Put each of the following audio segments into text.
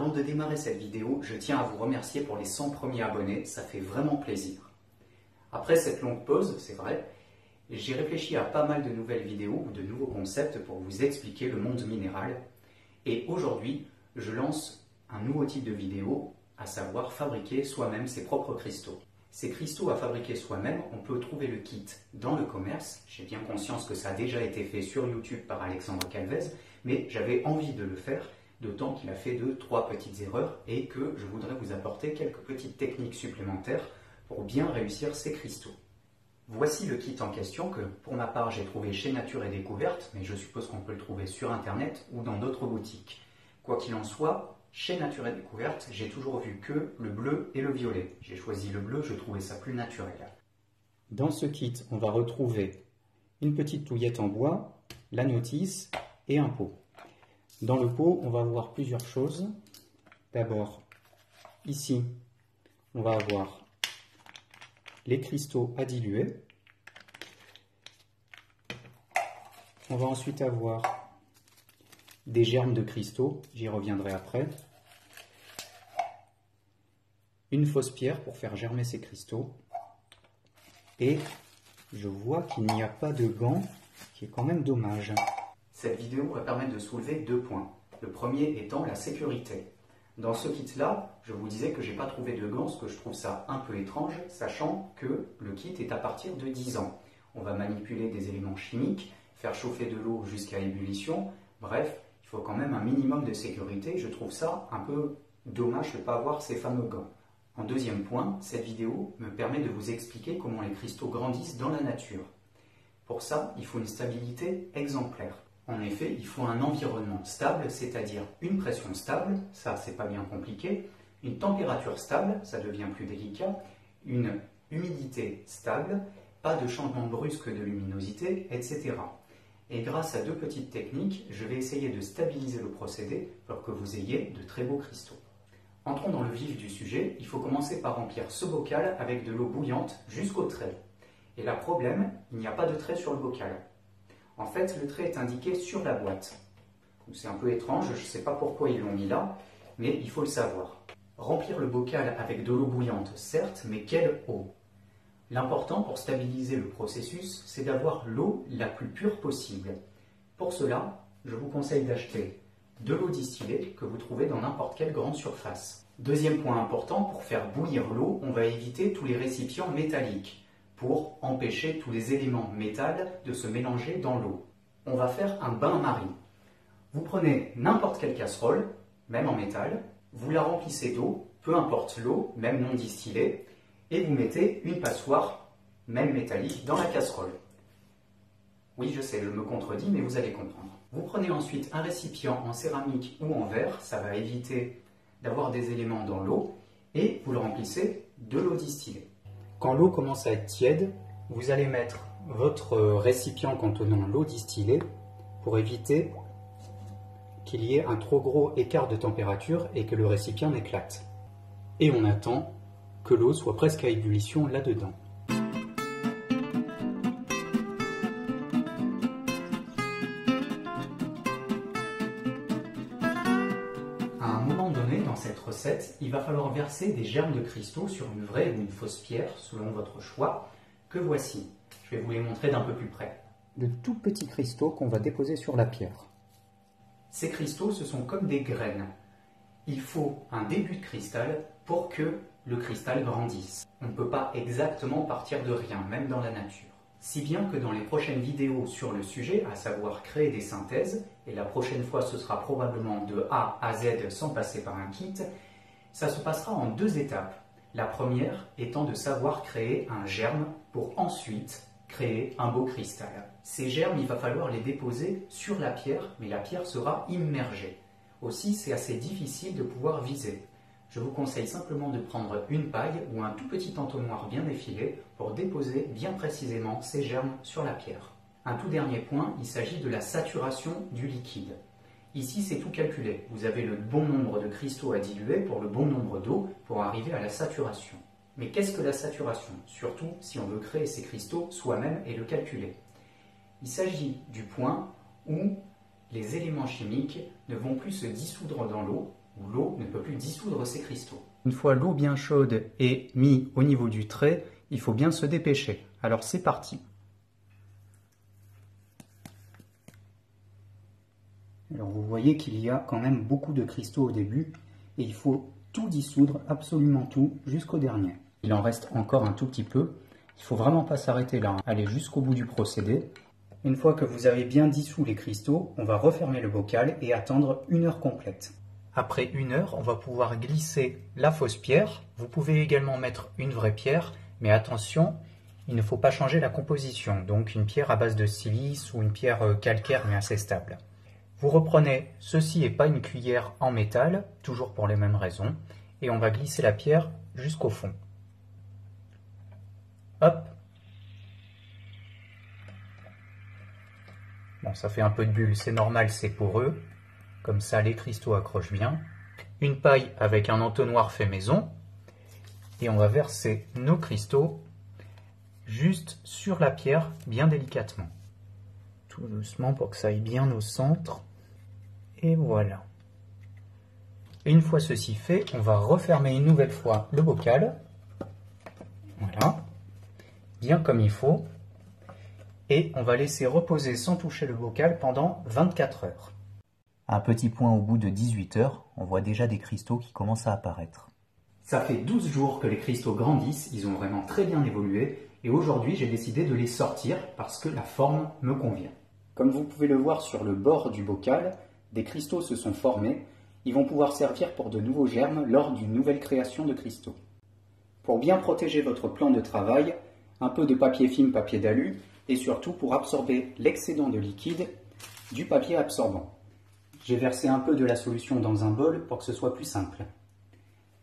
Avant de démarrer cette vidéo, je tiens à vous remercier pour les 100 premiers abonnés, ça fait vraiment plaisir. Après cette longue pause, c'est vrai, j'ai réfléchi à pas mal de nouvelles vidéos ou de nouveaux concepts pour vous expliquer le monde minéral. Et aujourd'hui, je lance un nouveau type de vidéo, à savoir fabriquer soi-même ses propres cristaux. Ces cristaux à fabriquer soi-même, on peut trouver le kit dans le commerce. J'ai bien conscience que ça a déjà été fait sur YouTube par Alexandre Calvez, mais j'avais envie de le faire, d'autant qu'il a fait 2-3 petites erreurs et que je voudrais vous apporter quelques petites techniques supplémentaires pour bien réussir ces cristaux. Voici le kit en question que, pour ma part, j'ai trouvé chez Nature et Découverte, mais je suppose qu'on peut le trouver sur Internet ou dans d'autres boutiques. Quoi qu'il en soit, chez Nature et Découverte, j'ai toujours vu que le bleu et le violet. J'ai choisi le bleu, je trouvais ça plus naturel. Dans ce kit, on va retrouver une petite touillette en bois, la notice et un pot. Dans le pot, on va avoir plusieurs choses. D'abord, ici, on va avoir les cristaux à diluer. On va ensuite avoir des germes de cristaux, j'y reviendrai après. Une fausse pierre pour faire germer ces cristaux. Et je vois qu'il n'y a pas de gants, ce qui est quand même dommage. Cette vidéo va permettre de soulever 2 points. Le premier étant la sécurité. Dans ce kit-là, je vous disais que je n'ai pas trouvé de gants, parce que je trouve ça un peu étrange, sachant que le kit est à partir de 10 ans. On va manipuler des éléments chimiques, faire chauffer de l'eau jusqu'à ébullition. Bref, il faut quand même un minimum de sécurité. Je trouve ça un peu dommage de ne pas avoir ces fameux gants. En deuxième point, cette vidéo me permet de vous expliquer comment les cristaux grandissent dans la nature. Pour ça, il faut une stabilité exemplaire. En effet, il faut un environnement stable, c'est-à-dire une pression stable, ça c'est pas bien compliqué, une température stable, ça devient plus délicat, une humidité stable, pas de changement brusque de luminosité, etc. Et grâce à 2 petites techniques, je vais essayer de stabiliser le procédé pour que vous ayez de très beaux cristaux. Entrons dans le vif du sujet, il faut commencer par remplir ce bocal avec de l'eau bouillante jusqu'au trait. Et là, problème, il n'y a pas de trait sur le bocal. En fait, le trait est indiqué sur la boîte. C'est un peu étrange, je ne sais pas pourquoi ils l'ont mis là, mais il faut le savoir. Remplir le bocal avec de l'eau bouillante, certes, mais quelle eau? L'important pour stabiliser le processus, c'est d'avoir l'eau la plus pure possible. Pour cela, je vous conseille d'acheter de l'eau distillée que vous trouvez dans n'importe quelle grande surface. Deuxième point important, pour faire bouillir l'eau, on va éviter tous les récipients métalliques pour empêcher tous les éléments métal de se mélanger dans l'eau. On va faire un bain-marie. Vous prenez n'importe quelle casserole, même en métal, vous la remplissez d'eau, peu importe l'eau, même non distillée, et vous mettez une passoire, même métallique, dans la casserole. Oui, je sais, je me contredis, mais vous allez comprendre. Vous prenez ensuite un récipient en céramique ou en verre, ça va éviter d'avoir des éléments dans l'eau, et vous le remplissez de l'eau distillée. Quand l'eau commence à être tiède, vous allez mettre votre récipient contenant l'eau distillée pour éviter qu'il y ait un trop gros écart de température et que le récipient n'éclate. Et on attend que l'eau soit presque à ébullition là-dedans. À un moment donné, dans cette recette, il va falloir verser des germes de cristaux sur une vraie ou une fausse pierre, selon votre choix, que voici. Je vais vous les montrer d'un peu plus près. De tout petits cristaux qu'on va déposer sur la pierre. Ces cristaux, ce sont comme des graines. Il faut un début de cristal pour que le cristal grandisse. On ne peut pas exactement partir de rien, même dans la nature. Si bien que dans les prochaines vidéos sur le sujet, à savoir créer des synthèses, et la prochaine fois ce sera probablement de A à Z sans passer par un kit, ça se passera en 2 étapes. La première étant de savoir créer un germe pour ensuite créer un beau cristal. Ces germes, il va falloir les déposer sur la pierre, mais la pierre sera immergée. Aussi, c'est assez difficile de pouvoir viser. Je vous conseille simplement de prendre une paille ou un tout petit entonnoir bien effilé pour déposer bien précisément ces germes sur la pierre. Un tout dernier point, il s'agit de la saturation du liquide. Ici, c'est tout calculé. Vous avez le bon nombre de cristaux à diluer pour le bon nombre d'eau pour arriver à la saturation. Mais qu'est-ce que la saturation? Surtout si on veut créer ces cristaux soi-même et le calculer. Il s'agit du point où les éléments chimiques ne vont plus se dissoudre dans l'eau, où l'eau ne peut plus dissoudre ces cristaux. Une fois l'eau bien chaude et mise au niveau du trait, il faut bien se dépêcher. Alors c'est parti. Alors vous voyez qu'il y a quand même beaucoup de cristaux au début et il faut tout dissoudre, absolument tout, jusqu'au dernier. Il en reste encore un tout petit peu. Il ne faut vraiment pas s'arrêter là, aller jusqu'au bout du procédé. Une fois que vous avez bien dissous les cristaux, on va refermer le bocal et attendre 1 heure complète. Après 1 heure, on va pouvoir glisser la fausse pierre. Vous pouvez également mettre une vraie pierre, mais attention, il ne faut pas changer la composition. Donc une pierre à base de silice ou une pierre calcaire mais assez stable. Vous reprenez ceci et pas une cuillère en métal, toujours pour les mêmes raisons, et on va glisser la pierre jusqu'au fond. Hop. Bon, ça fait un peu de bulles, c'est normal, c'est poreux. Comme ça, les cristaux accrochent bien. Une paille avec un entonnoir fait maison. Et on va verser nos cristaux juste sur la pierre, bien délicatement. Tout doucement pour que ça aille bien au centre. Et voilà. Et une fois ceci fait, on va refermer une nouvelle fois le bocal. Voilà. Bien comme il faut. Et on va laisser reposer sans toucher le bocal pendant 24 heures. Un petit point au bout de 18 heures, on voit déjà des cristaux qui commencent à apparaître. Ça fait 12 jours que les cristaux grandissent, ils ont vraiment très bien évolué. Et aujourd'hui, j'ai décidé de les sortir parce que la forme me convient. Comme vous pouvez le voir sur le bord du bocal, des cristaux se sont formés, ils vont pouvoir servir pour de nouveaux germes lors d'une nouvelle création de cristaux. Pour bien protéger votre plan de travail, un peu de papier film, papier d'alu, et surtout pour absorber l'excédent de liquide du papier absorbant. J'ai versé un peu de la solution dans un bol pour que ce soit plus simple.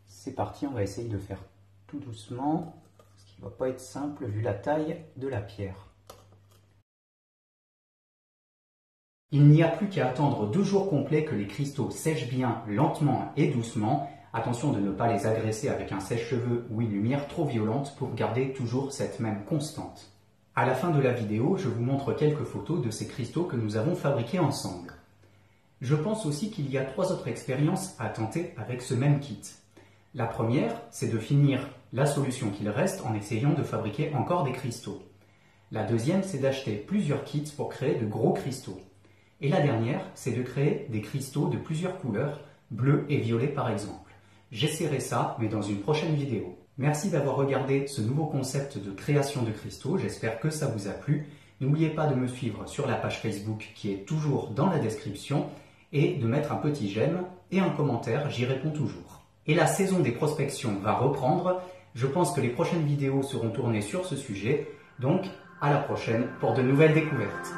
C'est parti, on va essayer de faire tout doucement, ce qui ne va pas être simple vu la taille de la pierre. Il n'y a plus qu'à attendre 2 jours complets que les cristaux sèchent bien lentement et doucement. Attention de ne pas les agresser avec un sèche-cheveux ou une lumière trop violente pour garder toujours cette même constante. À la fin de la vidéo, je vous montre quelques photos de ces cristaux que nous avons fabriqués ensemble. Je pense aussi qu'il y a 3 autres expériences à tenter avec ce même kit. La première, c'est de finir la solution qu'il reste en essayant de fabriquer encore des cristaux. La deuxième, c'est d'acheter plusieurs kits pour créer de gros cristaux. Et la dernière, c'est de créer des cristaux de plusieurs couleurs, bleu et violet par exemple. J'essaierai ça, mais dans une prochaine vidéo. Merci d'avoir regardé ce nouveau concept de création de cristaux, j'espère que ça vous a plu. N'oubliez pas de me suivre sur la page Facebook qui est toujours dans la description et de mettre un petit j'aime et un commentaire, j'y réponds toujours. Et la saison des prospections va reprendre, je pense que les prochaines vidéos seront tournées sur ce sujet, donc à la prochaine pour de nouvelles découvertes.